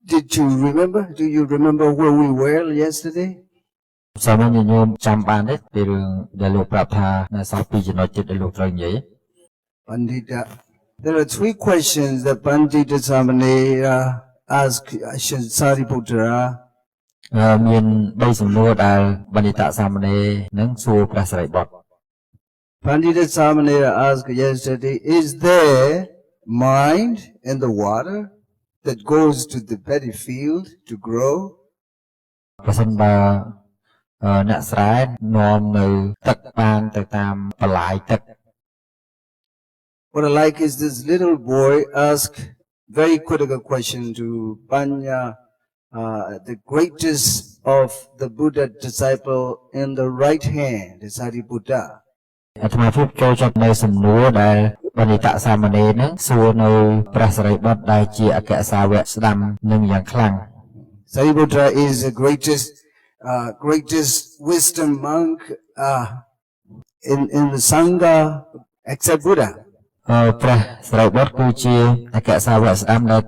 Did you remember? Do you remember where we were yesterday? សូមញញោមចាំបានទេពីរឿងដែលលោកប្រាប់ថានៅសល់ពីចំណុចទៀតដែលលោកត្រូវនិយាយ Pandita, there are three questions that Pandita Samanera asked Sariputra. មាន3សំណួរដែលបណ្ឌិតសាមណេរនឹងសួរព្រះសារីបុត្រ Pandita Samanera asked yesterday, is there mind in the water that goes to the paddy field to grow? ប្រសិនបើអ្នកស្រែនាំនៅទឹកបានទៅតាមបន្លាយទឹក What I like is this little boy asked very critical question to Panya, the greatest of the Buddha disciple in the right hand, the Sariputta. អាត្មាភាពចូលចិត្តនៅសំណួរដែលបណ្ឌិតសាមណេរនឹងសួរនៅព្រះសារីបុត្រដែលជាអគ្គសាវកស្ដាំនឹងយ៉ាងខ្លាំង Sariputta is the greatest wisdom monk in the Sangha except Buddha. ព្រះសារីបុត្រគឺជាអគ្គសាវកស្ដាំដែល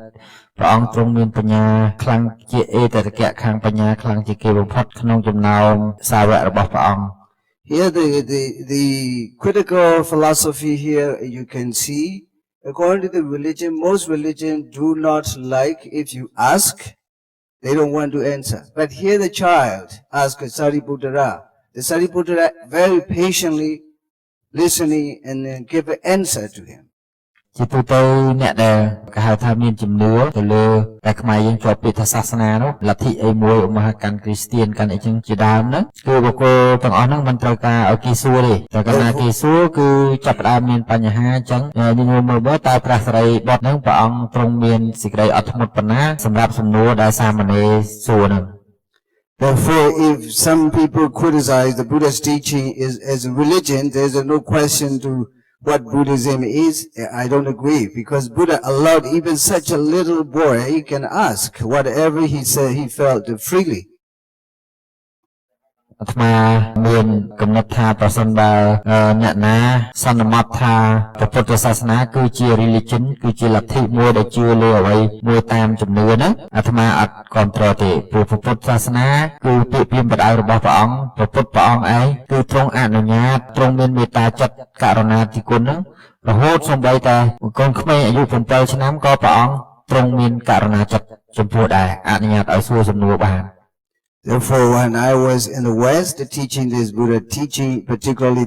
ព្រះអង្គទ្រង់មានបញ្ញាខ្លាំងជាអេតតកៈខាងបញ្ញាខ្លាំងជាគេបំផុតក្នុងចំណោមសាវករបស់ព្រះអង្គ Here the critical philosophy here you can see, according to the religion, most religion do not like if you ask, they don't want to answer. But here the child asked Sariputta. The Sariputta very patiently listening and then give an answer to him. ជាទូទៅអ្នកដែលគេហៅថាមានជំនឿទៅលើតែខ្មែរយើងជាប់ពាក្យថាសាសនានោះលទ្ធិអីមួយឧបមាកាន់គ្រីស្ទានកាន់អីចឹងជាដើមហ្នឹងគឺបុគ្គលទាំងអស់ហ្នឹងមិនត្រូវការឲ្យគេសួរទេតែកាលណាគេសួរគឺចាប់ផ្ដើមមានបញ្ហាអញ្ចឹងញញោមមើលមើលតើព្រះសារីបុត្រហ្នឹងព្រះអង្គទ្រង់មានសេចក្តីអត់ធ្មត់ប៉ុណ្ណាសម្រាប់សំណួរដែលសាមណេរសួរហ្នឹង Therefore, if some people criticize the Buddha's teaching as a religion, there is no question to what Buddhism is. I don't agree because Buddha allowed even such a little boy, he can ask whatever he said, he felt freely. អាត្មាមានកំណត់ថាប្រសិនបើអ្នកណាសន្មតថាពុទ្ធសាសនាគឺជា religion គឺជាលទ្ធិមួយដែលជឿលើអ្វីមួយតាមជំនឿហ្នឹងអាត្មាអត់គ្រប់គ្រងទេព្រោះពុទ្ធសាសនាគឺពាក្យព្រាហ្មណ៍បដៅរបស់ព្រះអង្គព្រះអង្គឯងគឺទ្រង់អនុញ្ញាតទ្រង់មានមេត្តាចិត្តករុណាធិគុណហ្នឹងរហូតសូម្បីតែកូនក្មេងអាយុ7ឆ្នាំក៏ព្រះអង្គទ្รង់មានករុណាចិត្តចំពោះដែរអនុញ្ញាតឲ្យសួរសំណួរបាន Therefore, when I was in the West teaching this Buddha teaching, particularly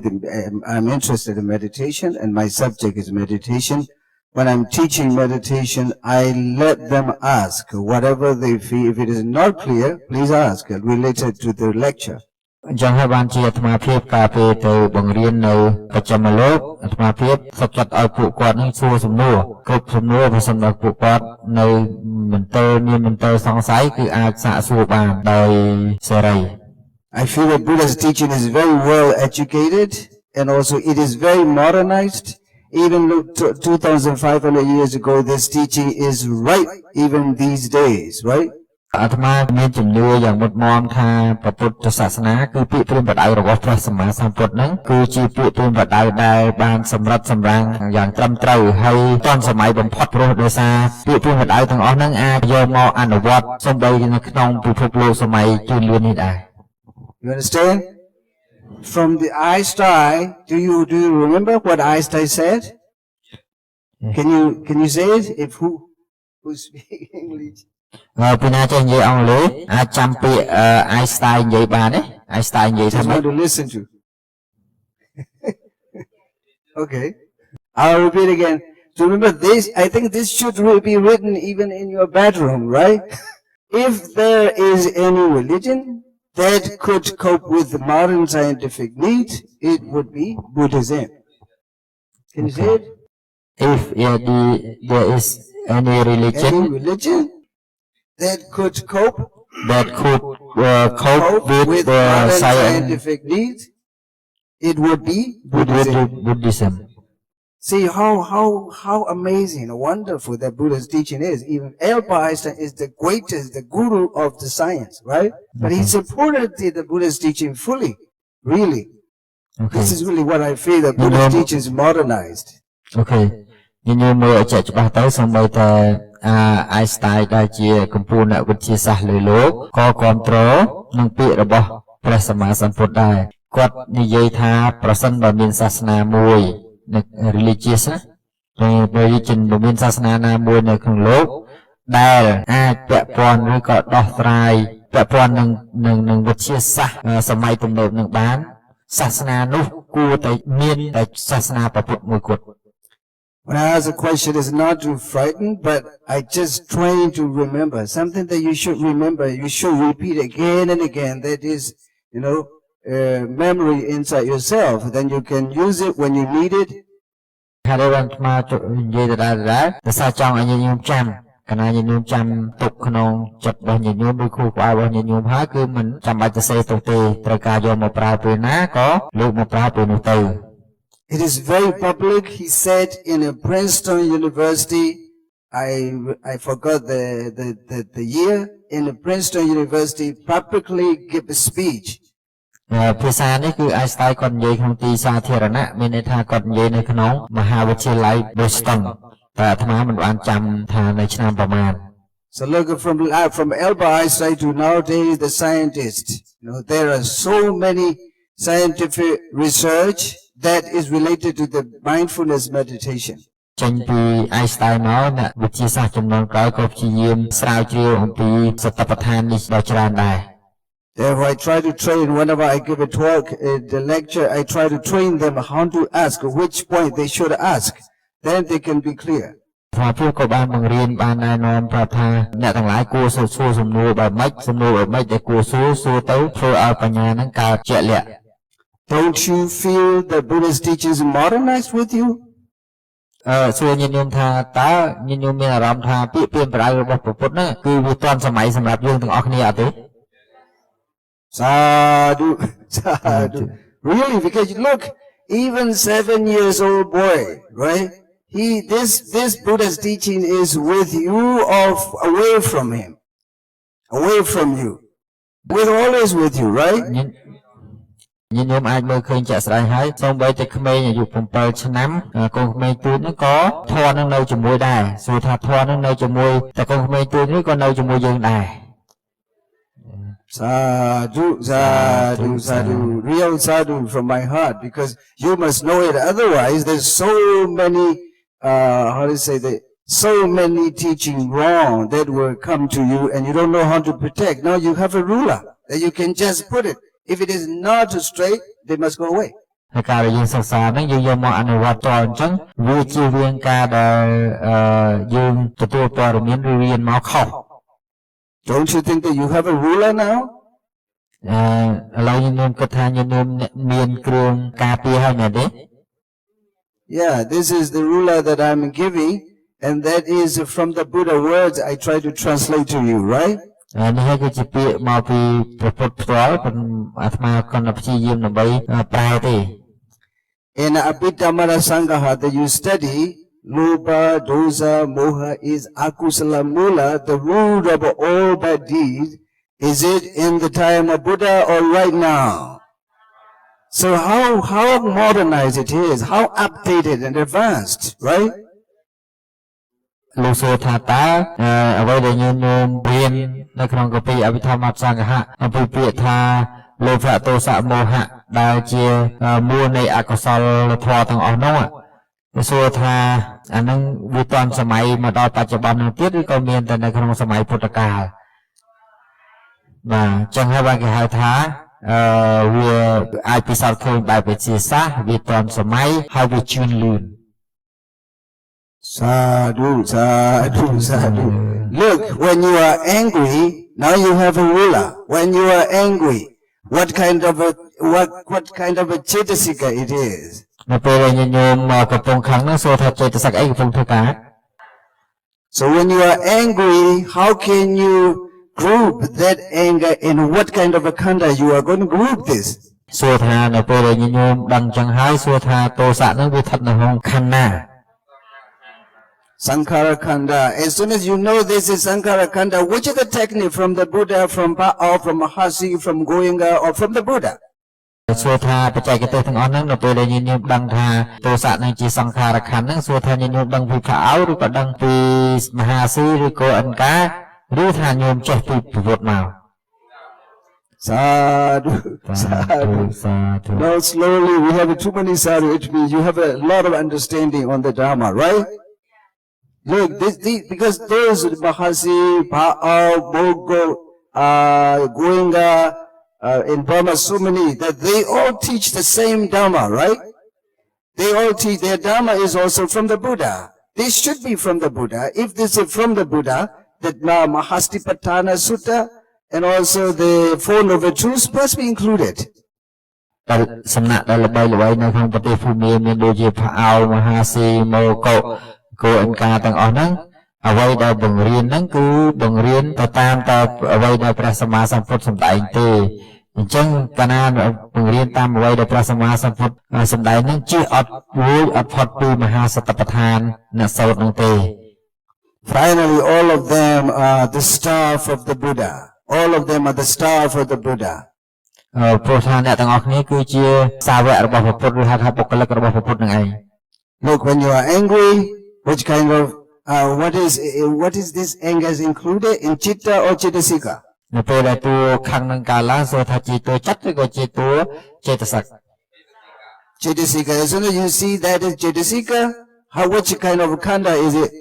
I'm interested in meditation and my subject is meditation. When I'm teaching meditation, I let them ask whatever they feel. If it is not clear, please ask related to the lecture. អញ្ចឹងហើយបានជាអាត្មាភាពកាលពេលទៅបង្រៀននៅប្រចាំលោកអាត្មាភាពសុខចិត្តឲ្យពួកគាត់នឹងសួរសំណួរគ្រប់សំណួរប្រសិនបើពួកគាត់នៅមន្ទិលមានមន្ទិលសង្ស័យគឺអាចសាកសួរបានដោយសេរី I feel that Buddha's teaching is very well educated and also it is very modernized. Even 2,500 years ago, this teaching is right even these days, right? អាត្មាមានជំនឿយ៉ាងមុតមមថាពុទ្ធសាសនាគឺពាក្យព្រាហ្មណ៍បដៅរបស់ព្រះសម្មាសម្ពុទ្ធហ្នឹងគឺជាពាក្យព្រាហ្មណ៍បដៅដែលបានសម្រិតសម្រាំងយ៉ាងត្រឹមត្រូវហើយទាន់សម័យបំផុតព្រោះដោយសារពាក្យព្រាហ្មណ៍បដៅទាំងអស់ហ្នឹងអាចយកមកអនុវត្តសូម្បីនៅក្នុងពិភពលោកសម័យជឿនលឿននេះដែរ You understand? From the Einstein, do you remember what Einstein said? Can you say it? If who speak English? ពីណាចេះនិយាយអង់គ្លេសអាចចាំពាក្យ Einstein និយាយបានទេ Einstein និយាយថាម៉េច to listen to. Okay. I'll repeat again. So remember this, I think this should be written even in your bedroom, right? If there is any religion that could cope with the modern scientific needs, it would be Buddhism. Can you say it? If there is any religion that could cope with the scientific needs, it would be Buddhism. See how amazing and wonderful that Buddha's teaching is. Even Albert Einstein is the greatest, the guru of the science, right? But he supported the Buddha's teaching fully, really. Okay. This is really what I feel that Buddha's teaching is modernized. Okay. ញញមើលឲ្យច្បាស់ទៅសូម្បីតែ Einstein ដែលជាកម្ពុជាអ្នកវិទ្យាសាស្ត្រលើលោកក៏គ្រប់គ្រងនឹងពាក្យរបស់ព្រះសម្មាសម្ពុទ្ធដែរគាត់និយាយថាប្រសិនបើមានសាសនាមួយនៅ religious religion មានសាសនាណាមួយនៅក្នុងលោកដែលអាចពាក់ព័ន្ធឬក៏ដោះស្រាយពាក់ព័ន្ធនឹងវិទ្យាសាស្ត្រសម័យទំនើបនឹងបានសាសនានោះគួរតែមានតែសាសនាពុទ្ធមួយគត់ When I ask a question, it's not to frighten, but I just trying to remember something that you should remember. You should repeat again and again. That is, memory inside yourself. Then you can use it when you need it. ហើយបានមកនិយាយដដែលដោយសារចង់ឲ្យញាតិញោមចាំកណាញាតិញោមចាំទុកក្នុងចិត្តរបស់ញាតិញោមឬគ្រូក្បាលរបស់ញាតិញោមហើយគឺមិនចាំបាច់ទៅសេទុកទេត្រូវការយកមកប្រើពេលណាក៏លោកមកប្រើពេលនោះទៅ It is very public. He said in a Princeton University, I forgot the year, in a Princeton University publicly give a speech. ភាសានេះគឺ Einstein គាត់និយាយក្នុងទីសាធារណៈមានន័យថាគាត់និយាយនៅក្នុងមហាវិទ្យាល័យ Boston តែអាត្មាមិនបានចាំថានៅឆ្នាំប្រមាណ So look from Albert Einstein to nowadays the scientists. There are so many scientific research that is related to the mindfulness meditation. ចេញពី Einstein មកអ្នកវិទ្យាសាស្ត្រចំនួនក្រោយក៏ព្យាយាមស្រាវជ្រាវអំពីសតិប្បដ្ឋាននេះដ៏ច្រើនដែរ Therefore, I try to train whenever I give a talk, the lecture, I try to train them how to ask, which point they should ask. Then they can be clear. ព្រោះពួកក៏បានបង្រៀនបានណែនាំប្រាប់ថាអ្នកទាំងឡាយគួរសួរសំណួរបែបម៉េចសំណួរបែបម៉េចដែលគួរសួរទៅធ្វើឲ្យបញ្ញានឹងកើតជាក់លាក់ Don't you feel the Buddhist teachings modernized with you? សួរញាតិញោមថាតើញាតិញោមមានអារម្មណ៍ថាពាក្យពាក្យប្រដៅរបស់ព្រះពុទ្ធហ្នឹងគឺវាទាន់សម័យសម្រាប់យើងទាំងអស់គ្នាអត់ទេ Sadhu, sadhu. Really, because look, even 7 years old boy, right? This Buddha's teaching is with you away from him, away from you, always with you, right? ញាតិញោមអាចមើលឃើញចាក់ស្ដែងហើយសូម្បីតែក្មេងអាយុ7ឆ្នាំកូនក្មេងទូចហ្នឹងក៏ធម៌នឹងនៅជាមួយដែរសួរថាធម៌នឹងនៅជាមួយតែកូនក្មេងទូចនេះក៏នៅជាមួយយើងដែរ Sadhu, sadhu, sadhu, real sadhu from my heart, because you must know it. Otherwise, there's so many, so many teaching wrong that will come to you, and you don't know how to protect. Now you have a ruler that you can just put it. If it is not straight, they must go away. ហើយការដែលយើងសិក្សាហ្នឹងយើងយកមកអនុវត្តតអញ្ចឹងវាជារៀងការដែលយើងទទួលព័ត៌មានឬរៀនមកខុស Don't you think that you have a ruler now? ឥឡូវខ្ញុំគិតថាខ្ញុំមានគ្រឿងការពារហើយមែនទេ Yeah, this is the ruler that I'm giving, and that is from the Buddha words I try to translate to you, right? នេះហើយគឺជាពាក្យមកពីព្រះពុទ្ធផ្ទាល់ប៉ុន្តែអាត្មាគាត់ព្យាយាមដើម្បីប្រែទេ In Abhidhamma Sangaha that you study, Lobha, Dosa, Moha is Akusala Mula, the root of all bad deeds. Is it in the time of Buddha or right now? So how modernized it is, how updated and advanced, right? លោកសួរថាតើអ្វីដែលញោមរៀននៅក្នុងកាពីអភិធម្មសង្ឃៈអំពីពាក្យថាលោភៈទោសៈមោហៈដែលជាមូលនៃអកុសលធម៌ទាំងអស់នោះសួរថាអានឹងវាតាន់សម័យមកដល់បច្ចុប្បន្ននោះទៀតឬក៏មានតែនៅក្នុងសម័យពុទ្ធកាលបាទចឹងហើយបានគេហៅថាវាអាចពិសោធន៍ឃើញបែបវិទ្យាសាស្ត្រវាតាន់សម័យហើយវាជឿនលឿន Sadhu, sadhu, sadhu. Look, when you are angry, now you have a ruler. When you are angry, what kind of a cetasika it is? នៅពេលដែលញោមកំពុងខឹងនោះសួរថាចេតសិកអីកំពុងធ្វើការ So when you are angry, how can you group that anger in what kind of a khanda you are going to group this? សួរថានៅពេលដែលញោមដឹងចឹងហើយសួរថាទោសៈនោះវាស្ថិតនៅក្នុងខណ្ឌណា Sankara Khanda. As soon as you know this is Sankara Khanda, which is the technique from the Buddha, from Mahasi, from Goenka, or from the Buddha? សួរថាបច្ចេកទេសទាំងអស់ហ្នឹងនៅពេលដែលញាតិញោមដឹងថាទោសៈនឹងជាសង្ខារខណ្ឌហ្នឹងសួរថាញាតិញោមដឹងពីផាអោឬក៏ដឹងពីមហាស៊ីឬក៏អិនកាឬថាញោមចេះពីប្រវត្តិមក Sadhu, sadhu. Now slowly, we have too many sadhu. It means you have a lot of understanding on the Dharma, right? Look, because those Mahasi, Pa'ao, Bogo, Goenga, in Burma, so many, that they all teach the same Dharma, right? They all teach, their Dharma is also from the Buddha. This should be from the Buddha. If this is from the Buddha, that Mahastipatthana Sutta, and also the Four Noble Truths must be included. តែសំណាក់ដែលល្បីល្បីនៅក្នុងប្រទេសភូមាមានដូចជាផាអោមហាស៊ីម៉ូកូគោអង្ការទាំងអស់ហ្នឹងអ្វីដែលបង្រៀនហ្នឹងគឺបង្រៀនទៅតាមតអ្វីដែលព្រះសម្មាសម្ពុទ្ធសម្ដែងទេអញ្ចឹងកាលណាបង្រៀនតាមអ្វីដែលព្រះសម្មាសម្ពុទ្ធសម្ដែងហ្នឹងជាអត់រួចអត់ផុតពីមហាសតិប្បដ្ឋានអ្នកសូត្រហ្នឹងទេ Finally, all of them are the staff of the Buddha. All of them are the staff of the Buddha. ព្រោះថាអ្នកទាំងអស់គ្នាគឺជាសាវករបស់ព្រះពុទ្ធឬហៅថាបុគ្គលិករបស់ព្រះពុទ្ធនឹងឯង Look, when you are angry, which kind of what is this anger is included in chitta or chittasika? នៅពេលដែលតួខឹងនឹងកើតឡើងសួរថាជាតួចិត្តឬក៏ជាតួចេតសិក Chittasika. As soon as you see that is chittasika, which kind of khanda is it?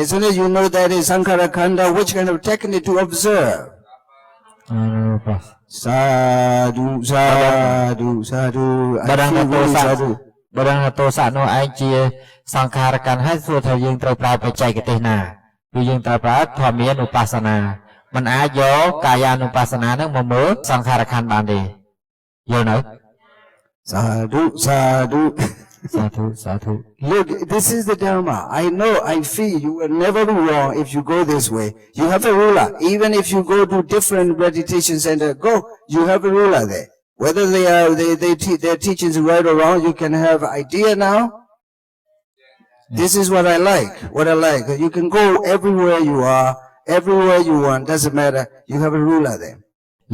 As soon as you know that is sankhara khanda, which kind of technique to observe? Sadhu, sadhu, sadhu. បើដឹងថាទោសៈនោះឯងជាសង្ខារខណ្ឌហើយសួរថាយើងត្រូវប្រើបច្ចេកទេសណាគឺយើងត្រូវប្រើធម្មានុបស្សនាមិនអាចយកកាយានុបស្សនានឹងមកមើលសង្ខារខណ្ឌបានទេយល់នៅ Sadhu, sadhu. Sadhu, sadhu. Look, this is the Dharma. I know, I feel you will never be wrong if you go this way. You have a ruler. Even if you go to different meditation center, you have a ruler there. Whether their teachings right or wrong, you can have idea now. This is what I like. You can go everywhere you are, everywhere you want, doesn't matter. You have a ruler there.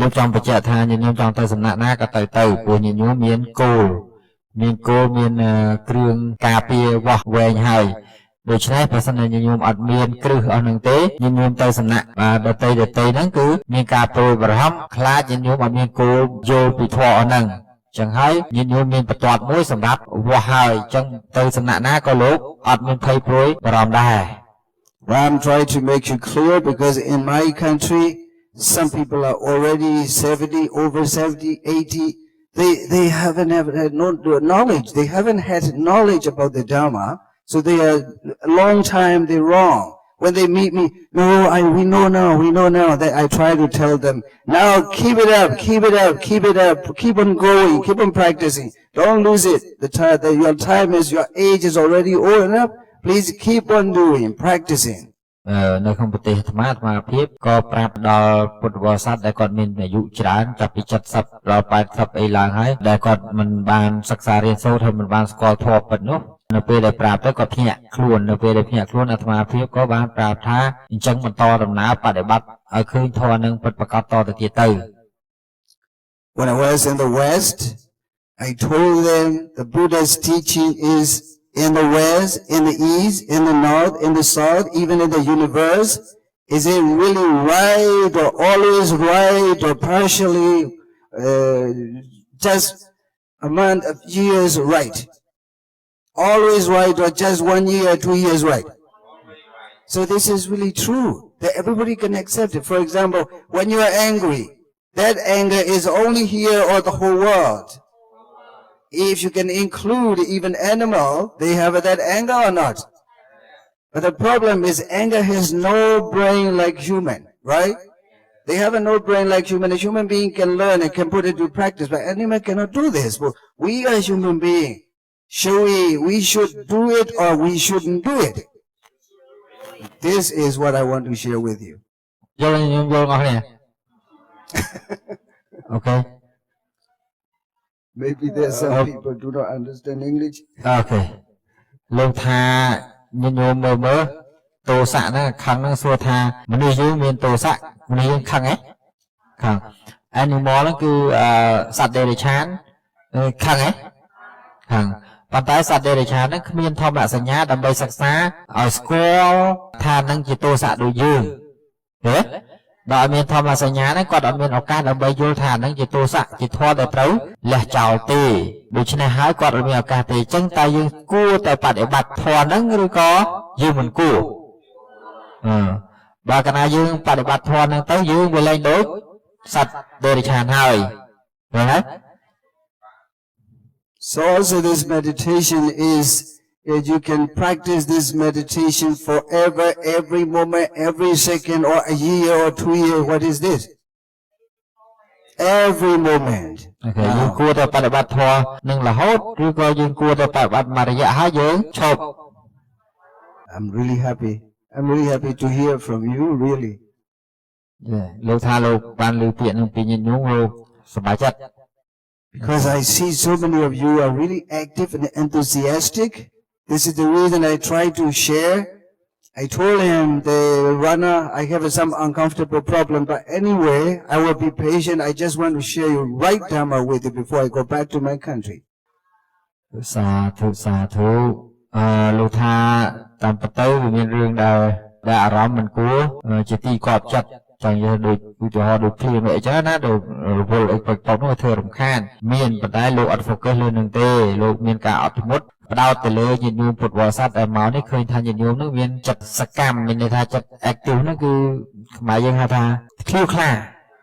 លោកចង់បញ្ជាក់ថាញាតិញោមចង់ទៅសំណាក់ណាក៏ទៅព្រោះញាតិញោមមានគោលមានគ្រឿងការពារវាស់វែងហើយដូច្នេះបើសិនជាញាតិញោមអត់មានគ្រឹះអស់នឹងទេញាតិញោមទៅសំណាក់ដតីហ្នឹងគឺមានការព្រួយបារម្ភខ្លាចញាតិញោមអត់មានគោលយល់ពីធម៌អស់ហ្នឹងចឹងហើយញាតិញោមមានបន្ទាត់មួយសម្រាប់វាស់ហើយចឹងទៅសំណាក់ណាក៏លោកអត់មានភ័យព្រួយបារម្ភដែរ I'm trying to make you clear because in my country some people are already 70, over 70, 80. They haven't had no knowledge. They haven't had knowledge about the Dharma. So they are a long time they're wrong. When they meet me, we know now. That I try to tell them, now keep it up, keep on going, keep on practicing. Don't lose it. Your age is already old enough. Please keep on doing, practicing. នៅក្នុងប្រទេសអាត្មាភាពក៏ប្រាប់ដល់ពុទ្ធបរិស័ទដែលគាត់មានអាយុច្រើនចាប់ពី70ដល់80អីឡើងហើយដែលគាត់មិនបានសិក្សារៀនសូត្រហើយមិនបានស្គាល់ធម៌ពិតនោះនៅពេលដែលប្រាប់ទៅគាត់ភ្ញាក់ខ្លួននៅពេលដែលភ្ញាក់ខ្លួនអាត្មាភាពក៏បានប្រាប់ថាអញ្ចឹងបន្តដំណើរបដិបត្តិឲ្យឃើញធម៌នឹងពិតប្រាកដតទៅទៀតទៅ When I was in the West, I told them the Buddha's teaching is in the West, in the East, in the North, in the South, even in the universe. Is it really right or always right or partially just a month of years right? Always right or just 1 year, 2 years right? So this is really true that everybody can accept it. For example, when you are angry, that anger is only here or the whole world. If you can include even animal, they have that anger or not. But the problem is anger has no brain like human, right? They have no brain like human. A human being can learn and can put it to practice, but animal cannot do this. But we are human beings. We should do it or we shouldn't do it. This is what I want to share with you. Okay. Maybe there's some people do not understand English. Okay. លោកថាញញោមមើលទោសៈហ្នឹងខឹងហ្នឹងសួរថាមនុស្សយើងមានទោសៈមនុស្សយើងខឹងហ៎ខឹង animal ហ្នឹងគឺសត្វ Derichan ខឹងហ៎ខឹងប៉ុន្តែសត្វ Derichan ហ្នឹងគ្មានធម្មសញ្ញាដើម្បីសិក្សាឲ្យស្គាល់ថានឹងជាទោសៈដូចយើងទេដល់មានធម្មសញ្ញាហ្នឹងគាត់អត់មានឱកាសដើម្បីយល់ថានឹងជាទោសៈជាធម៌ដែលត្រូវលះចោលទេដូច្នេះហើយគាត់អត់មានឱកាសទេអញ្ចឹងតើយើងគួរតែបដិបត្តិធម៌ហ្នឹងឬក៏យើងមិនគួរបើកាលណាយើងបដិបត្តិធម៌ហ្នឹងទៅយើងវាលែងដូចសត្វ Derichan ហើយឃើញទេ So also this meditation is you can practice this meditation forever, every moment, every second, or a year or 2 years. What is this? Every moment. Okay. យើងគួរតែបដិបត្តិធម៌នឹងរហូតឬក៏យើងគួរតែបដិបត្តិមួយរយៈហើយយើងឈប់ I'm really happy. I'm really happy to hear from you, really. លោកថាលោកបានឮពាក្យនឹងពីញាតិញោមលោកសប្បាយចិត្ត Because I see so many of you are really active and enthusiastic. This is the reason I try to share. I told him, the runner, I have some uncomfortable problem, but anyway, I will be patient. I just want to share you right Dhamma with you before I go back to my country. សាធុលោកថាតាមពិតទៅវាមានរឿងដែលអារម្មណ៍មិនគួរជាទីកប់ចិត្តចង់និយាយដូចឧទាហរណ៍ដូចភ្លៀងអីចឹងណាដូចរវល់អីពេកៗនោះធ្វើរំខានមានប៉ុន្តែលោកអត់ focus លើនឹងទេលោកមានការអត់ធ្មត់ផ្ដោតទៅលើញាតិញោមពុទ្ធបរិស័ទដែលមកនេះឃើញថាញាតិញោមនោះមានចិត្តសកម្មមានន័យថាចិត្ត active នោះគឺខ្មែរយើងហៅថាឃ្លាវខ្លា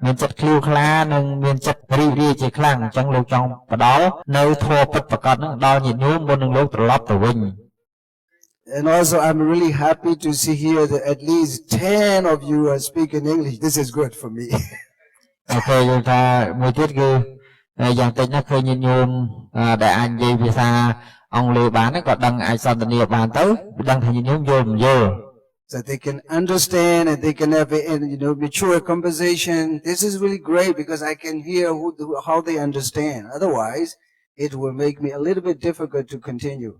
មានចិត្តឃ្លាវខ្លានិងមានចិត្តរីករាយជាខ្លាំងអញ្ចឹងលោកចង់ផ្ដល់នៅធម៌ពិតប្រាកដនោះដល់ញាតិញោមមុននឹងលោកត្រឡប់ទៅវិញ And also, I'm really happy to see here that at least 10 of you are speaking English. This is good for me. Okay, យើងថាមួយទៀតគឺយ៉ាងតិចណាស់ឃើញញាតិញោមដែលអាចនិយាយភាសាអង់គ្លេសបានក៏ដឹងអាចសន្ទនាបានទៅដឹងថាញាតិញោមយល់មិនយល់ So they can understand and they can have mature conversation. This is really great because I can hear how they understand. Otherwise, it will make me a little bit difficult to continue.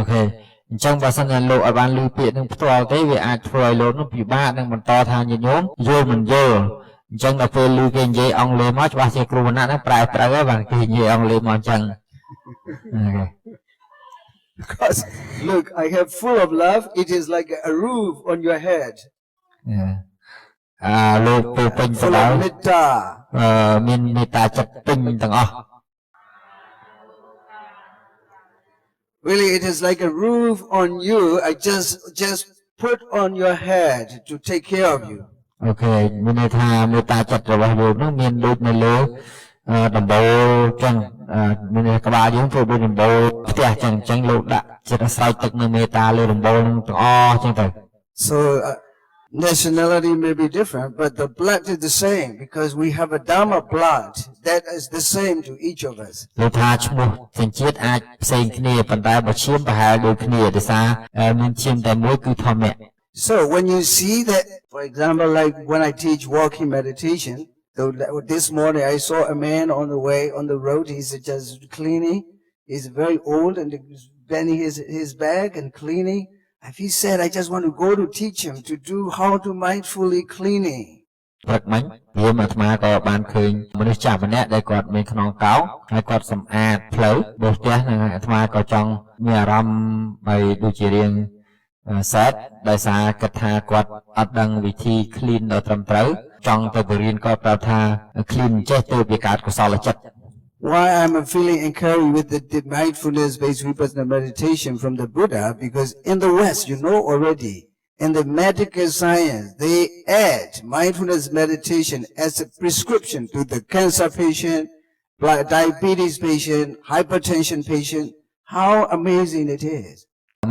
Okay. អញ្ចឹងបើសិនជាលោកអត់បានឮពាក្យនឹងផ្ទាល់ទេវាអាចធ្វើឲ្យលោកនោះពិបាកនឹងបន្តថាញាតិញោមយល់មិនយល់អញ្ចឹងដល់ពេលឮគេនិយាយអង់គ្លេសមកច្បាស់ជាគ្រូវណ្ណៈហ្នឹងប្រែត្រូវហើយបាទគេនិយាយអង់គ្លេសមកអញ្ចឹង Because look, I have full of love. It is like a roof on your head. លោកពោពេញទៅដោយមេត្តាមានមេត្តាចិត្តពេញទាំងអស់ Really, it is like a roof on you. I just put on your head to take care of you. Okay, មានន័យថាមេត្តាចិត្តរបស់លោកនោះមានដូចនៅលើដំបូលចឹងមានក្បាលយើងធ្វើដូចដំបូលផ្ទះចឹងអញ្ចឹងលោកដាក់ចិត្តស្រោចទឹកនៅមេត្តាលើដំបូលទាំងអស់ចឹងទៅ So nationality may be different, but the blood is the same because we have a Dhamma blood that is the same to each of us. លោកថាឈ្មោះសញ្ជាតិអាចផ្សេងគ្នាប៉ុន្តែបើឈាមប្រហែលដូចគ្នាដោយសារមានឈាមតែមួយគឺធម្មៈ So when you see that, for example, like when I teach walking meditation, this morning I saw a man on the way on the road. He's just cleaning. He's very old and bending his bag and cleaning. And he said, I just want to go to teach him to do how to mindfully cleaning. ព្រឹកមិញវាអាត្មាក៏បានឃើញមនុស្សចាស់ម្នាក់ដែលគាត់មានខ្នងកោហើយគាត់សម្អាតផ្លូវបោះផ្ទះនឹងអាត្មាក៏ចង់មានអារម្មណ៍ឲ្យដូចជារៀងសែតដោយសារគិតថាគាត់អត់ដឹងវិធី clean ដល់ត្រឹមត្រូវចង់ទៅបរៀនគាត់ប្រាប់ថា clean ចេះទៅវាកើតកុសលចិត្ត Why I'm feeling encouraged with the mindfulness-based vipassana meditation from the Buddha, because in the West, you know already, in the medical science, they add mindfulness meditation as a prescription to the cancer patient, diabetes patient, hypertension patient. How amazing it is.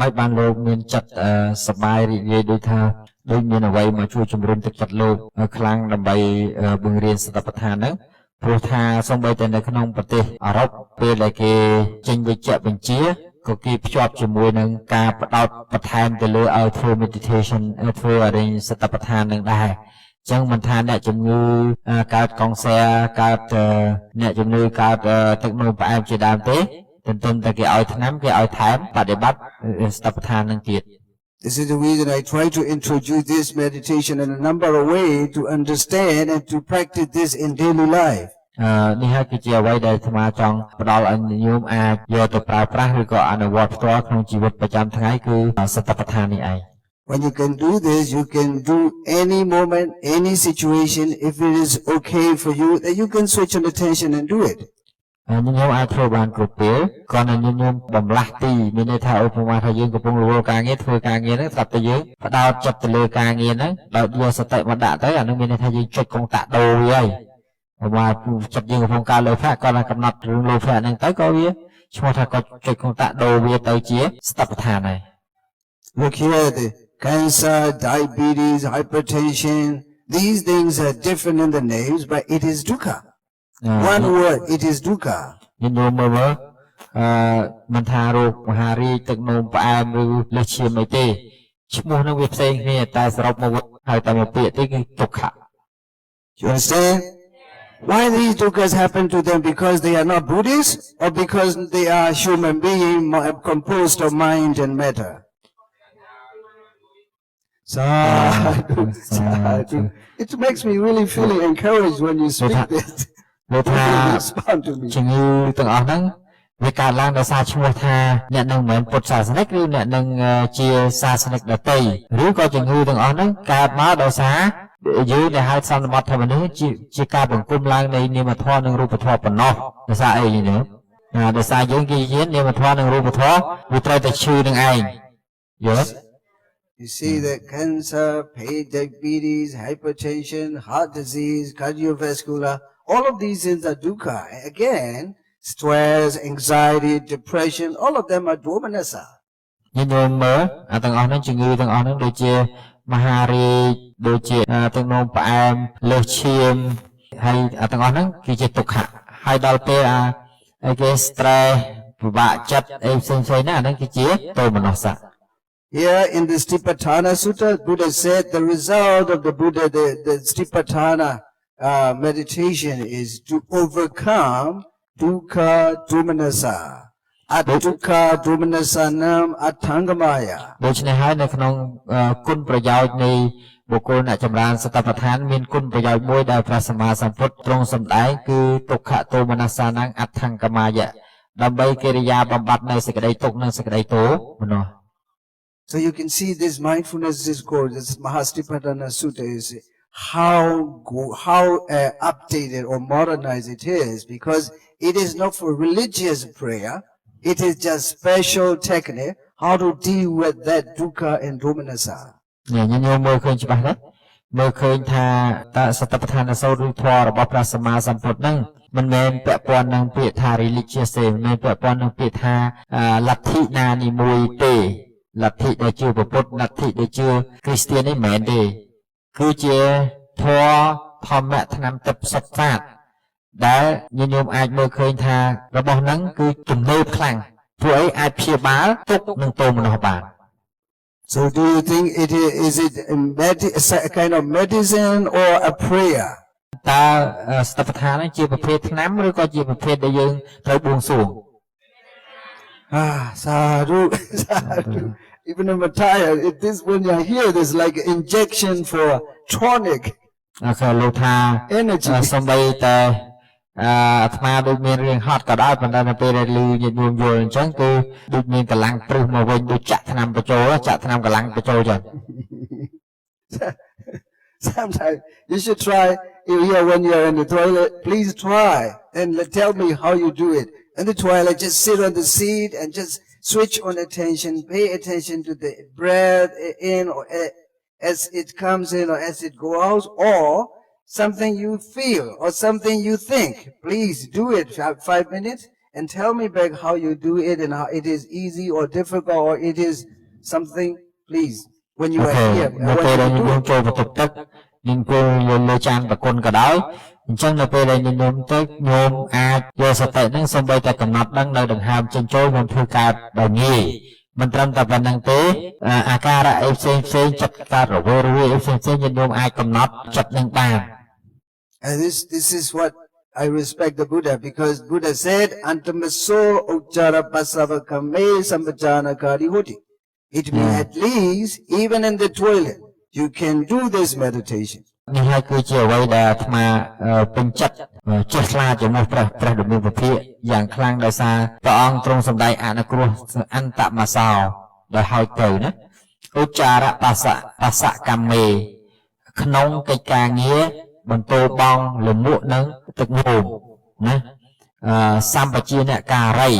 មិនបានលោកមានចិត្តសប្បាយរីករាយដូចថាដូចមានអ្វីមកជួយជំរុញទឹកចិត្តលោកខ្លាំងដើម្បីបង្រៀនសតិប្បដ្ឋានហ្នឹង ព្រោះថាសូម្បីតែនៅក្នុងប្រទេសអឺរ៉ុបពេលដែលគេចេញវិជ្ជបញ្ជាក៏គេភ្ជាប់ជាមួយនឹងការផ្ដោតបន្ថែមទៅលើឲ្យធ្វើ meditation ធ្វើអរិញសតិប្បដ្ឋាននឹងដែរអញ្ចឹងមិនថាអ្នកជំងឺកើតកុងសែកើតអ្នកជំងឺកើតទឹកនោមផ្អែមជាដើមទេទន្ទឹមតែគេឲ្យថ្នាំគេឲ្យថែមបដិបត្តិសតិប្បដ្ឋាននឹងទៀត This is the reason I try to introduce this meditation in a number of ways to understand and to practice this in daily life. នេះហើយគឺជាអ្វីដែលអាត្មាចង់ផ្ដល់ឲ្យញោមអាចយកទៅប្រើប្រាស់ឬក៏អនុវត្តផ្ទាល់ក្នុងជីវិតប្រចាំថ្ងៃគឺសតិប្បដ្ឋាននេះឯង When you can do this, you can do any moment, any situation. If it is okay for you, then you can switch on attention and do it. ញោមអាចធ្វើបានគ្រប់ពេលគ្រាន់តែញោមបំលាស់ទីមានន័យថាឧបមាថាយើងកំពុងរវល់ការងារធ្វើការងារហ្នឹងស្រាប់តែយើងផ្ដោតចិត្តទៅលើការងារហ្នឹងដោយយកសតិមកដាក់ទៅអានោះមានន័យថាយើងចុចកុងតាក់ដូរវាហើយឧបមាចិត្តយើងកំពុងការលោភៈគាត់តែកំណត់រឿងលោភៈហ្នឹងទៅក៏វាឈ្មោះថាគាត់ចុចកុងតាក់ដូរវាទៅជាសតិប្បដ្ឋានហើយ Look here, the cancer, diabetes, hypertension, these things are different in the names, but it is dukkha. One word, it is dukkha. ញោមមើលមិនថារោគមហារីកទឹកនោមផ្អែមឬលើសឈាមអីទេឈ្មោះហ្នឹងវាផ្សេងគ្នាតែសរុបមកហើយតែមួយពាក្យទេគឺទុក្ខ You understand? Why these dukkhas happen to them? Because they are not Buddhists or because they are human beings composed of mind and matter? Sadhu, sadhu. It makes me really feeling encouraged when you speak this. លោកថា Respond to me. ជំងឺទាំងអស់ហ្នឹងវាកើតឡើងដោយសារឈ្មោះថាអ្នកនឹងមិនមែនពុទ្ធសាសនិកឬអ្នកនឹងជាសាសនិកដទៃឬក៏ជំងឺទាំងអស់ហ្នឹងកើតមកដោយសារយើងដែលហៅសន្មតថាមនុស្សជាការបង្គុំឡើងនៃនាមធម៌និងរូបធម៌ប៉ុណ្ណោះដោយសារអីនេះដោយសារយើងគេយាននាមធម៌និងរូបធម៌វាត្រូវតែឈឺនឹងឯងយល់ You see that cancer, diabetes, hypertension, heart disease, cardiovascular, all of these things are dukkha. Again, stress, anxiety, depression, all of them are domanassa. ញោមមើលអាទាំងអស់ហ្នឹងជំងឺទាំងអស់ហ្នឹងដូចជាមហារីកដូចជាទឹកនោមផ្អែមលើសឈាមហើយអាទាំងអស់ហ្នឹងគឺជាទុក្ខៈហើយដល់ពេលអីគេ stress ពិបាកចិត្តអីផ្សេងៗហ្នឹងអាហ្នឹងគឺជាទោមនស្សៈ Here in the Satipatthana Sutta, Buddha said the result of the Buddha, the Satipatthana meditation is to overcome dukkha domanassa. Adukkha domanassanam attangamaya. ដូច្នេះហើយនៅក្នុងគុណប្រយោជន៍នៃបុគ្គលអ្នកចម្រើនសតិប្បដ្ឋានមានគុណប្រយោជន៍មួយដែលព្រះសម្មាសម្ពុទ្ធទ្រង់សម្ដែងគឺទុក្ខទោមនស្សនាងអដ្ឋង្គមាយៈដើម្បីកិរិយាបំបត្តិនៅសេចក្តីទុក្ខនិងសេចក្តីទោមនស្ស So you can see this mindfulness discourse, this Mahastipatthana Sutta is how updated or modernized it is, because it is not for religious prayer. It is just special technique how to deal with that dukkha and domanassa. ញោមមើលឃើញច្បាស់ទេមើលឃើញថាតើសតិប្បដ្ឋានសូត្រឬធម៌របស់ព្រះសម្មាសម្ពុទ្ធហ្នឹងមិនមែនពាក់ព័ន្ធនឹងពាក្យថា religious ទេមិនមែនពាក់ព័ន្ធនឹងពាក្យថាលទ្ធិណានីមួយទេលទ្ធិដែលជឿពុទ្ធលទ្ធិដែលជឿគ្រីស្ទាននេះមិនមែនទេគឺជាធម៌ធម្មៈថ្នាំទឹកសុទ្ធសាធដែលញោមអាចមើលឃើញថារបស់ហ្នឹងគឺទំនើបខ្លាំងព្រោះអីអាចព្យាបាលទុក្ខនិងទោមនស្សបាន So do you think it is a kind of medicine or a prayer? តើសតិប្បដ្ឋាននេះជាប្រភេទថ្នាំឬក៏ជាប្រភេទដែលយើងត្រូវបួងសួង sadhu, sadhu. Even if I'm tired, when you're here, there's like an injection for tonic. គេលោកថា Energy. សំបីតែអាត្មាដូចមានរឿងហត់ក៏ដោយប៉ុន្តែនៅពេលដែលលឺញាតិញោមយល់អញ្ចឹងគឺដូចមានកម្លាំងព្រឹសមកវិញដូចចាក់ថ្នាំបញ្ចូលចាក់ថ្នាំកម្លាំងបញ្ចូលចឹង Sometimes you should try when you're in the toilet. Please try and tell me how you do it. In the toilet, just sit on the seat and just switch on attention. Pay attention to the breath in or as it comes in or as it goes out, or something you feel or something you think. Please do it 5 minutes and tell me back how you do it and how it is easy or difficult or it is something. Please, when you are here, when you do it. ចូលបន្ទប់ទឹកនឹងគល់លើចានប្រគុណក៏ដោយអញ្ចឹងនៅពេលដែលញោមទៅញោមអាចយកសតិនឹងសូម្បីតែកំណត់ដឹងនៅដង្ហើមចេញចូលខ្ញុំធ្វើកើតដោយងាយមិនត្រឹមតែប៉ុណ្្នឹងទេអាការៈអីផ្សេងចិត្តកើតរវើរវាយអីផ្សេងញោមអាចកំណត់ចិត្តនឹងបាន And this is what I respect the Buddha, because Buddha said, Antamaso Ujjara Pasava Kame Sambhajana Kari Hoti. It means at least even in the toilet, you can do this meditation. នេះហើយគឺជាអ្វីដែលអាត្មាពេញចិត្តចេះខ្លាចចំពោះព្រះដ៏មានពភាកយ៉ាងខ្លាំងដោយសារព្រះអង្គទ្រង់សម្ដែងអនុគ្រោះអន្តមសោដោយហើយទៅណាឧច្ចារបសកម្មមេក្នុងកិច្ចការងារបន្ទោបងលមួកនឹងទឹកនោមណាសម្បជាអ្នកការី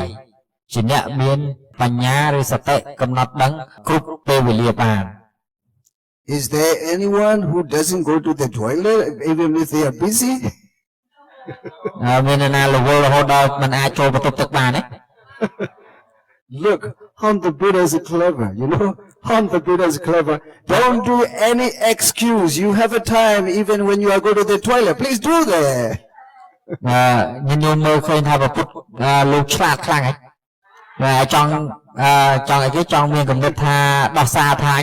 ជាអ្នកមានបញ្ញាឬសតិកំណត់ដឹងគ្រប់ពេលវេលាបាន Is there anyone who doesn't go to the toilet even if they are busy? មាននរណារវល់រហូតដល់មិនអាចចូលបន្ទប់ទឹកបានទេ Look, how the Buddha is clever, you know? How the Buddha is clever. Don't do any excuse. You have a time even when you are going to the toilet. Please do that. ញញមើលឃើញថាពុទ្ធលោកឆ្លាតខ្លាំងហើយចង់ឲ្យគេចង់មានកំណត់ថាដោះសារថា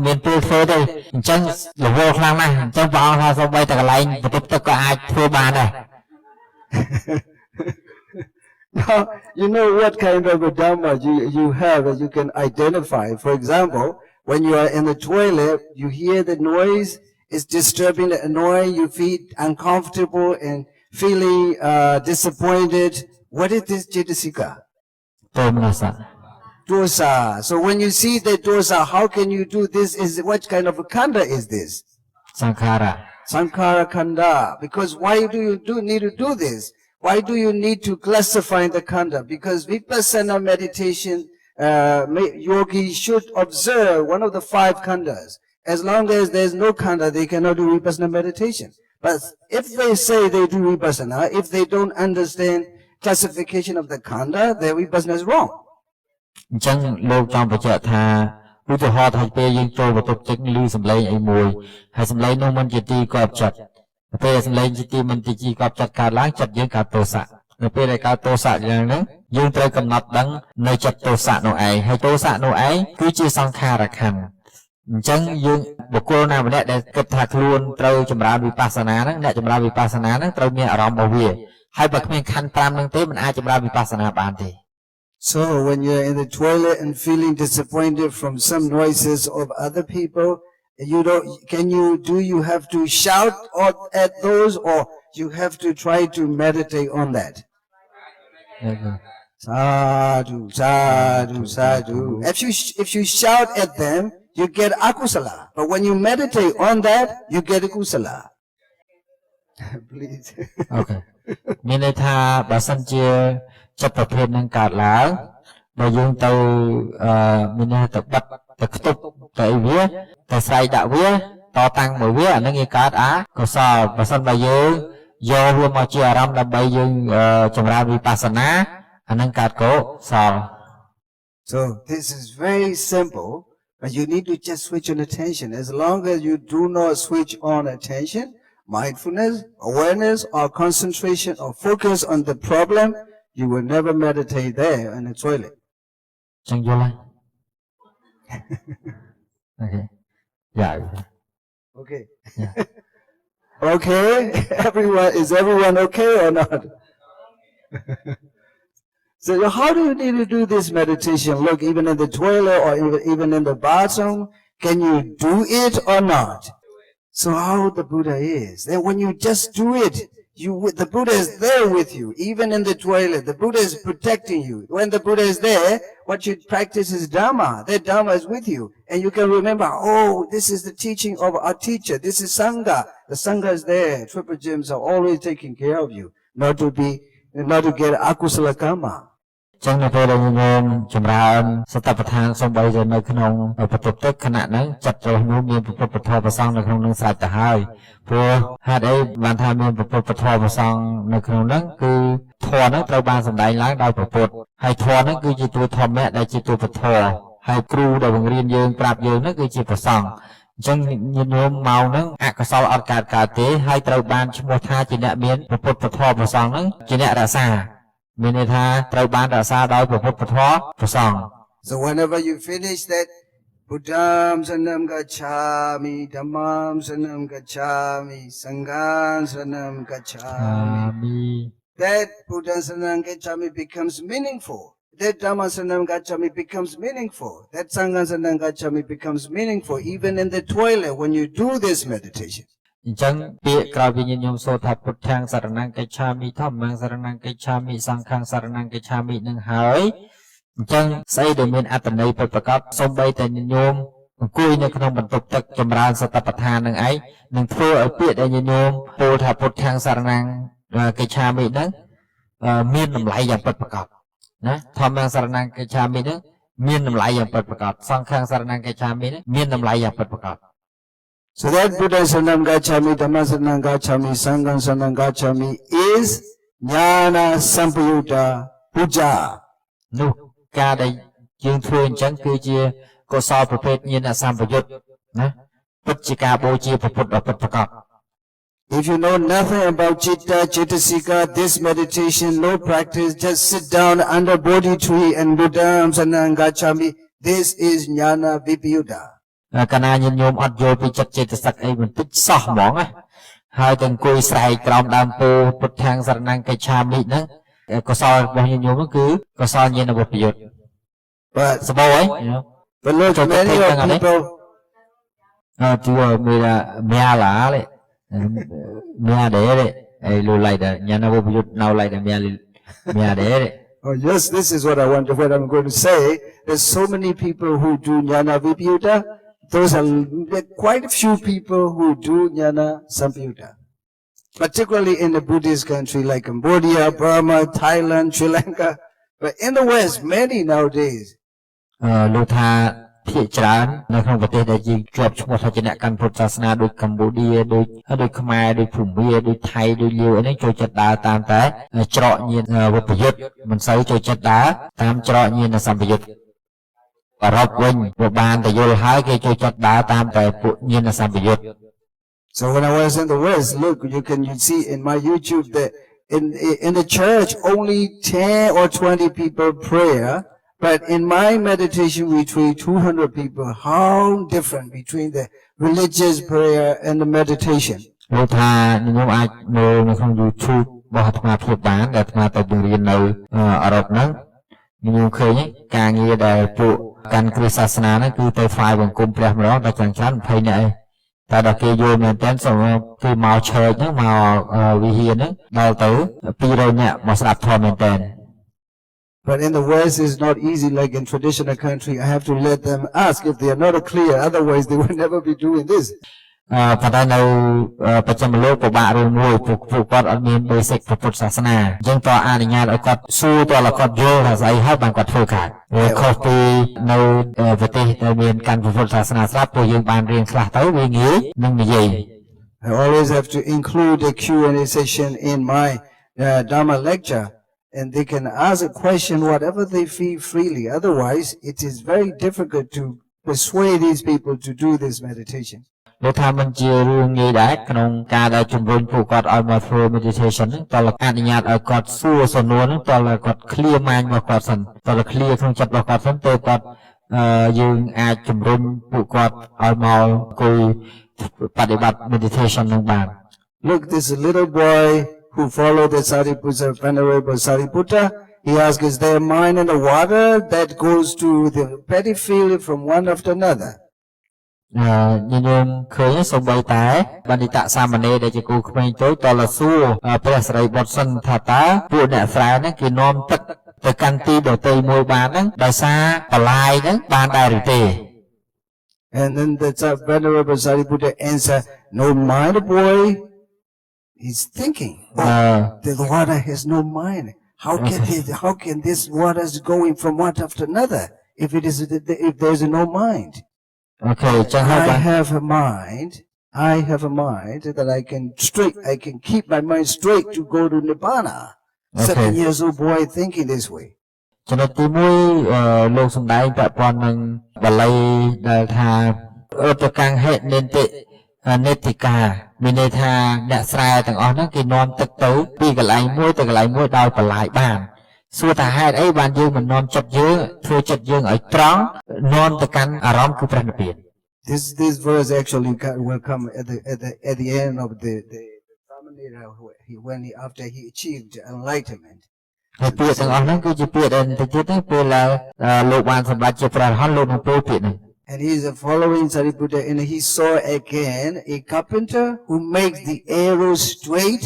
មានពេលធ្វើទេអញ្ចឹងរវល់ខ្លាំងណាស់អញ្ចឹងព្រះអង្គថាសូម្បីតែកន្លែងបន្ទប់ទឹកក៏អាចធ្វើបានដែរ Now, you know what kind of a dhamma you have that you can identify. For example, when you are in the toilet, you hear the noise, it's disturbing, annoying, you feel uncomfortable and feeling disappointed. What is this cetasika? Dosa. So when you see the dosa, how can you do this? What kind of a khanda is this? Sankhara khanda. Because why do you need to do this? Why do you need to classify the khanda? Because vipassana meditation, yogi should observe one of the 5 khandas. As long as there's no khanda, they cannot do vipassana meditation. But if they say they do vipassana, if they don't understand classification of the khanda, their vipassana is wrong. អញ្ចឹងលោកចង់បញ្ជាក់ថាឧទាហរណ៍ថាពេលយើងចូលបន្ទប់ទឹកឮសំឡេងអីមួយហើយសំឡេងនោះមិនជាទីគាប់ចិត្តពេលសំឡេងជាទីមិនទីគាប់ចិត្តកើតឡើងចិត្តយើងកើតទោសៈនៅពេលដែលកើតទោសៈយ៉ាងហ្នឹងយើងត្រូវកំណត់ដឹងនៅចិត្តទោសៈនោះឯងហើយទោសៈនោះឯងគឺជាសង្ខារខណ្ឌអញ្ចឹងយើងបុគ្គលណាម្នាក់ដែលគិតថាខ្លួនត្រូវចម្រើនវិបស្សនាហ្នឹងអ្នកចម្រើនវិបស្សនាហ្នឹងត្រូវមានអារម្មណ៍របស់វាហើយបើគ្មានខណ្ឌ5ហ្នឹងទេមិនអាចចម្រើនវិបស្សនាបានទេ So when you're in the toilet and feeling disappointed from some noises of other people, you have to shout at those or you have to try to meditate on that? Sadhu, sadhu, sadhu. If you shout at them, you get akusala. But when you meditate on that, you get kusala. Please. Okay. មានន័យថាបើសិនជាចិត្តប្រភេទនឹងកើតឡើងបើយើងទៅមានន័យថាទៅបិទទៅខ្ទប់ទៅអីវាទៅស្រែកដាក់វាតតាំងមួយវាអានឹងវាកើតអាកុសលបើសិនបើយើងយកវាមកជាអារម្មណ៍ដើម្បីយើងចម្រើនវិបស្សនាអានឹងកើតកុសល So this is very simple, but you need to just switch on attention. As long as you do not switch on attention, mindfulness, awareness, or concentration or focus on the problem, you will never meditate there in the toilet. Chẳng vô lại. Okay. Yeah. Okay. Yeah. Okay. Is everyone okay or not? So how do you need to do this meditation? Look, even in the toilet or even in the bathroom, can you do it or not? So how the Buddha is. Then when you just do it, the Buddha is there with you. Even in the toilet, the Buddha is protecting you. When the Buddha is there, what you practice is Dhamma. That Dhamma is with you. And you can remember, oh, this is the teaching of our teacher. This is Sangha. The Sangha is there. Triple Gems are always taking care of you. Not to get akusala karma. ចឹងនៅពេលដែលយើងចម្រើនសតិប្បដ្ឋានសំបីទៅនៅក្នុងបន្ទប់ទឹកខណៈហ្នឹងចិត្តរបស់នោះមានពុទ្ធពធប្រសងនៅក្នុងនឹងស្រេចទៅហើយព្រោះហេតុអីបានថាមានពុទ្ធពធប្រសងនៅក្នុងហ្នឹងគឺធម៌ហ្នឹងត្រូវបានសម្ដែងឡើងដោយព្រះពុទ្ធហើយធម៌ហ្នឹងគឺជាតួធម្មៈដែលជាតួពធហើយគ្រូដែលបង្រៀនយើងប្រាប់យើងហ្នឹងគឺជាព្រះសង្ឃអញ្ចឹងញាតិញោមមកហ្នឹងអកុសលអត់កើតទេហើយត្រូវបានឈ្មោះថាជាអ្នកមានពុទ្ធពធប្រសងហ្នឹងជាអ្នករក្សាមានន័យថាត្រូវបានរក្សាដោយព្រះពុទ្ធពធព្រះសង្ឃ So whenever you finish that Buddham Saranam Gacchami Dhammam Saranam Gacchami Sangham Saranam Gacchami that Buddham Saranam Gacchami becomes meaningful. that Dhamma Saranam Gacchami becomes meaningful. That Sangha Saranam Gacchami becomes meaningful even in the toilet when you do this meditation. អញ្ចឹងពាក្យក្រោយពីញាតិញោមសូត្រថាពុទ្ធាងសរណង្កិច្ឆាមិធម្មងសរណង្កិច្ឆាមិសង្ឃាងសរណង្កិច្ឆាមិនឹងហើយអញ្ចឹងស្អីដែលមានអត្តន័យពិតប្រាកដសូម្បីតែញាតិញោមអង្គុយនៅក្នុងបន្ទប់ទឹកចម្រើនសតិប្បដ្ឋាននឹងឯងនឹងធ្វើឲ្យពាក្យដែលញាតិញោមពោលថាពុទ្ធាងសរណង្កិច្ឆាមិនឹងមានតម្លៃយ៉ាងពិតប្រាកដណាធម្មងសរណង្កិច្ឆាមិនឹងមានតម្លៃយ៉ាងពិតប្រាកដសង្ឃាងសរណង្កិច្ឆាមិនឹងមានតម្លៃយ៉ាងពិតប្រាកដ So that Buddha Saranam Gacchami, Dhamma Saranam Gacchami, Sangha Saranam Gacchami is Jnana Sampayutta Puja. នោះការដែលយើងធ្វើអញ្ចឹងគឺជាកុសលប្រភេទញាណសម្បយុទ្ធណាពិតជាការបូជាព្រះពុទ្ធដ៏ពិតប្រាកដ If you know nothing about Chitta, Chittasika, this meditation, no practice, just sit down under Bodhi tree and Buddha Saranam Gacchami, this is Jnana Vipayutta. កាលណាញាតិញោមអត់យល់ពីចិត្តចេតសិកអីបន្តិចសោះហ្មងណាហើយទៅអង្គុយស្រែកក្រោមដើមពោធិ៍ពុទ្ធាងសរណង្កិច្ឆាមិហ្នឹងកុសលរបស់ញាតិញោមគឺកុសលញាណវិបយុទ្ធ But សបោហើយ look, many of people, ជួមានមាឡាលេមាដែរឯលូឡៃដែរញាណវិបយុទ្ធនៅឡៃដែរមាដែរ oh yes, this is what I'm going to say. There's so many people who do Jnana Vipayutta. Those are quite a few people who do Jnana Sampayutta. Particularly in the Buddhist country like Cambodia, Burma, Thailand, Sri Lanka. But in the West, many nowadays. លោកថាភាគច្រើននៅក្នុងប្រទេសដែលជាប់ឈ្មោះថាជាអ្នកកាន់ពុទ្ធសាសនាដូចកម្ពុជាដូចខ្មែរដូចភូមាដូចថៃដូចលាវអីហ្នឹងចូលចិត្តដើរតាមតែច្រកញាណវិបយុទ្ធមិនសូវចូលចិត្តដើរតាមច្រកញាណសម្បយុទ្ធអឺរ៉ុបវិញវាបានតែយល់ហើយគេចូលចិត្តដើរតាមតែពួកញាណសម្បយុទ្ធ So when I was in the West, look, you see in my YouTube that in the church only 10 or 20 people prayer. But in my meditation retreat, 200 people. How different between the religious prayer and the meditation? លោកថាខ្ញុំអាចមើលនៅក្នុង YouTube របស់អាត្មាភាពបានដែលអាត្មាទៅបង្រៀននៅអឺរ៉ុបហ្នឹងខ្ញុំឃើញការងារដែលពួកកាន់គ្រិស្តសាសនាហ្នឹងគឺទៅថ្វាយបង្គំព្រះម្ដងដល់ច្រើន20នាក់ឯងតែដល់គេយល់មែនតើសូមគេមកឆើចហ្នឹងមកវិហារហ្នឹងដល់ទៅ200នាក់មកស្ដាប់ធម៌មែនតើ But in the West, it's not easy like in traditional country. I have to let them ask if they are not clear. Otherwise, they will never be doing this. ប៉ុន្តែនៅប្រចាំលោកពិបាករឿងមួយពួកគាត់អត់មាន basic ពុទ្ធសាសនាអញ្ចឹងតើអនុញ្ញាតឲ្យគាត់សួរតើគាត់យល់ថាស្អីហើយបានគាត់ធ្វើខាតខុសពីនៅប្រទេសដែលមានកាន់ពុទ្ធសាសនាស្រាប់ពួកយើងបានរៀនខ្លះទៅវាងាយនឹងនិយាយ I always have to include a Q&A session in my Dhamma lecture. And they can ask a question whatever they feel freely. Otherwise, it is very difficult to persuade these people to do this meditation. លោកថាมันជារឿងងាយដែរក្នុងការដែលជំរុញពួកគាត់ឲ្យមកធ្វើ meditation ហ្នឹងតើអនុញ្ញាតឲ្យគាត់សួរសំណួរហ្នឹងតើគាត់ clear mind របស់គាត់សិនតើ clear ក្នុងចិត្តរបស់គាត់សិនទៅគាត់យើងអាចជំរុញពួកគាត់ឲ្យមកអង្គុយបដិបត្តិ meditation ហ្នឹងបាន Look, this little boy who followed the Sariputta, Venerable Sariputta, he asked, is there a mind in the water that goes to the petty field from one after another? ញញោមឃើញសូម្បីតែបណ្ឌិតសាមណេរដែលជាគ្រូក្មេងតូចតលសួរព្រះសិរីបុត្រសិនថាតើពួកអ្នកស្រែហ្នឹងគេនាំទឹកទៅកាន់ទីដទៃមួយបានហ្នឹងដោយសារបលាយហ្នឹងបានដែរឬទេ And then the Venerable Sariputta answered, no mind, boy. He's thinking, the water has no mind. How can this water is going from one after another if there's no mind? Okay, I have a mind that I can keep my mind straight to go to Nibbana. 7 years old boy thinking this way. ចំណុចទី1លោកសំដែងពាក់ព័ន្ធនឹងបាលីដែលថាឧបកាំងហេតុនិន្តិនេតិកាមានន័យថាអ្នកស្រែទាំងអស់ហ្នឹងគេនាំទឹកទៅពីកន្លែងមួយទៅកន្លែងមួយដោយបលាយបានសួរថាហេតុអីបានយើងមិននាំចិត្តយើងធ្វើចិត្តយើងឲ្យត្រង់នាំទៅកាន់អារម្មណ៍គឺព្រះនិព្វាន This verse actually will come at the end of the Samanera when after he achieved enlightenment. ហើយពាក្យទាំងអស់ហ្នឹងគឺជាពាក្យដែលតិចទៀតហ្នឹងពេលលោកបានសម្រេចជាព្រះអរហន្តលោកនឹងពោលពាក្យហ្នឹង And he is following Sariputta, and he saw again a carpenter who makes the arrow straight.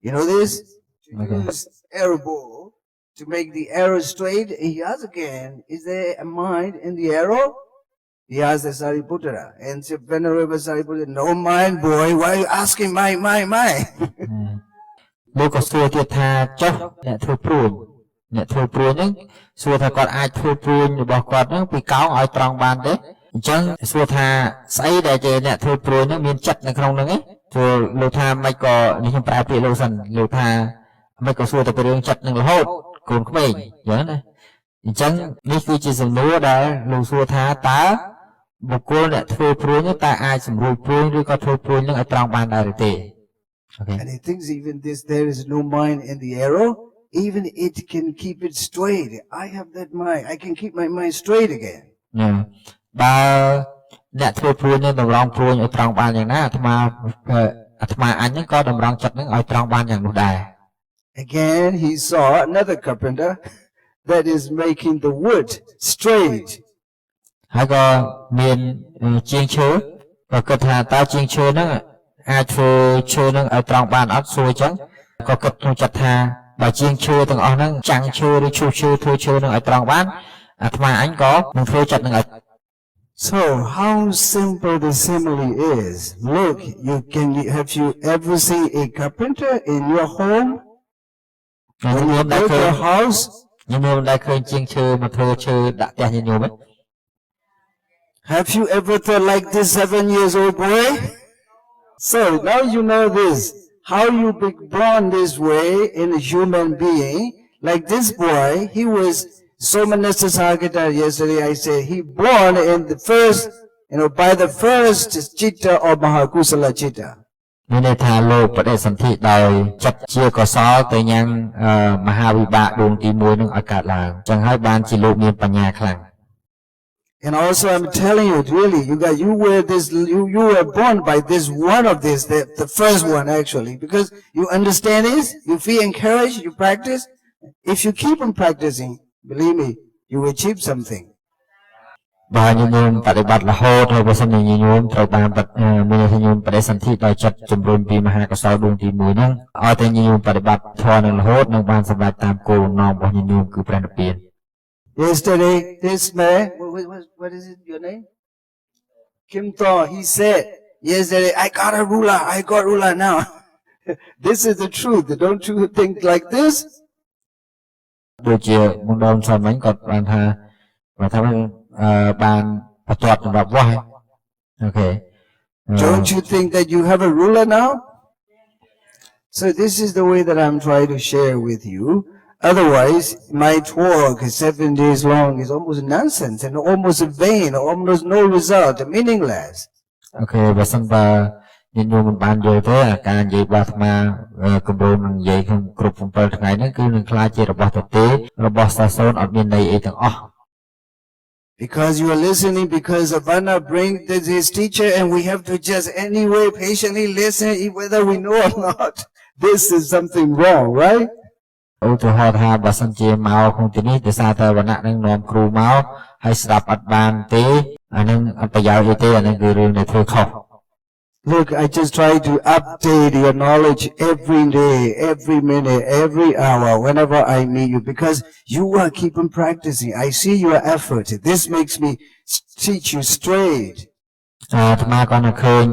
You know this? To use arrow bow to make the arrow straight. He asked again, is there a mind in the arrow? He asked the Sariputta, and said, Venerable Sariputta, no mind, boy. Why are you asking my? លោកក៏សួរទៀតថាចុះអ្នកធ្វើព្រួញហ្នឹងសួរថាគាត់អាចធ្វើព្រួញរបស់គាត់ហ្នឹងពីកោងឲ្យត្រង់បានទេអញ្ចឹងសួរថាស្អីដែលជាអ្នកធ្វើព្រួញហ្នឹងមានចិត្តនៅក្នុងហ្នឹងឯងព្រោះលោកថាមិនក៏នេះខ្ញុំប្រើពាក្យលោកសិនលោកថាមិនក៏សួរតែពីរឿងចិត្តនឹងរហូតកូនក្មេងអញ្ចឹងណាអញ្ចឹងនេះគឺជាសំណួរដែលលោកសួរថាតើបុគ្គលអ្នកធ្វើព្រួញតើអាចសម្រួលព្រួញឬក៏ធ្វើព្រួញនឹងឲ្យត្រង់បានដែរឬទេ Okay. And he thinks even this, there is no mind in the arrow, even it can keep it straight. I have that mind. I can keep my mind straight again. បើអ្នកធ្វើព្រួញនឹងតម្រង់ព្រួញឲ្យត្រង់បានយ៉ាងណាអាត្មាអញហ្នឹងក៏តម្រង់ចិត្តហ្នឹងឲ្យត្រង់បានយ៉ាងនោះដែរ Again he saw another carpenter that is making the wood straight. ហើយក៏មានជាងឈើក៏គិតថាតើជាងឈើហ្នឹងអាចធ្វើឈើនឹងឲ្យត្រង់បានអត់សួរអញ្ចឹងក៏គិតក្នុងចិត្តថាបើជាងឈើទាំងអស់ហ្នឹងចាំងឈើឬឈូសឈើធ្វើឈើនឹងឲ្យត្រង់បានអាត្មាអញក៏នឹងធ្វើចិត្តនឹងឲ្យ So how simple the simile is. Look, have you ever seen a carpenter in your home? When you build your house? ញញោមដែលឃើញជាងឈើមកធ្វើឈើដាក់ផ្ទះញញោម Have you ever thought like this 7 years old boy? So now you know this, how you be born this way in a human being. Like this boy, he was Somanasa Sagata yesterday. I said he born in the first, by the first chitta of Mahakusala chitta. មានន័យថាលោកបដិសន្ធិដោយចិត្តជាកុសលទៅញ៉ាំងមហាវិបាកដួងទី1នឹងឲ្យកើតឡើងចឹងហើយបានជាលោកមានបញ្ញាខ្លាំង And also I'm telling you, really, you were born by this one of this, the first one actually, because you understand this, you feel encouraged, you practice. If you keep on practicing, believe me, you will achieve something. បើញញោមបដិបត្តិរហូតហើយបើសិនជាញញោមត្រូវបានមានញញោមបដិសន្ធិដោយចិត្តជំរុញពីមហាកុសលដួងទី1ហ្នឹងឲ្យតែញញោមបដិបត្តិធម៌នឹងរហូតនឹងបានសម្រេចតាមគោលបំណងរបស់ញញោមគឺព្រះនិព្វាន Yesterday, this man, what is it, your name? Kim Tho, he said, yesterday, I got ruler now. This is the truth. Don't you think like this? ដូចជាមុនដើមសមិញគាត់បានថាបានបន្ទាត់សម្រាប់វាស់អូខេ Don't you think that you have a ruler now? So this is the way that I'm trying to share with you. Otherwise, my talk 7 days long is almost nonsense and almost vain, almost no result, meaningless. Okay, បើសិនបើញញោមមិនបានយល់ទេអាការនិយាយរបស់អាត្មាកម្រោងនឹងនិយាយក្នុងគ្រប់7ថ្ងៃហ្នឹងគឺនឹងខ្លាចជារបស់ទទេរបស់សាសនអត់មានន័យអីទាំងអស់ Because you are listening, because Avana bring his teacher and we have to just anyway patiently listen whether we know or not. This is something wrong, right? ឧទាហរណ៍ថាបើសិនជាមកក្នុងទីនេះដោយសារតែវណ្ណៈនឹងនាំគ្រូមកហើយស្ដាប់អត់បានទេអានឹងអត់ប្រយោជន៍អីទេអានឹងគឺរឿងដែលធ្វើខុស Look, I just try to update your knowledge every day, every minute, every hour, whenever I meet you, because you are keeping practicing. I see your effort. This makes me teach you straight. អាត្មាក៏នឹកឃើញ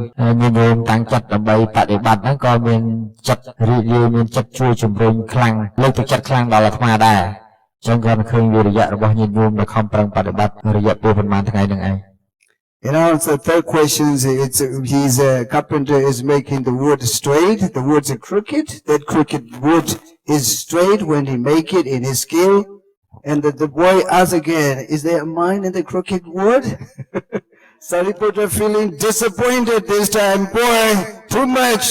ញញោមតាំងចិត្តដើម្បីបដិបត្តិហ្នឹងក៏មានចិត្តរីករាយមានចិត្តជួយជំរុញខ្លាំងលើកទឹកចិត្តខ្លាំងដល់អាត្មាដែរចឹងក៏នឹកឃើញវិរិយៈរបស់ញញោមនៅខំប្រឹងបដិបត្តិរយៈពេលប្រហែលថ្ងៃហ្នឹងឯង The third question is, carpenter is making the wood straight, the woods are crooked, that crooked wood is straight when he make it in his skill. And the boy asks again, is there a mind in the crooked wood? Sariputta feeling disappointed this time. Boy, too much.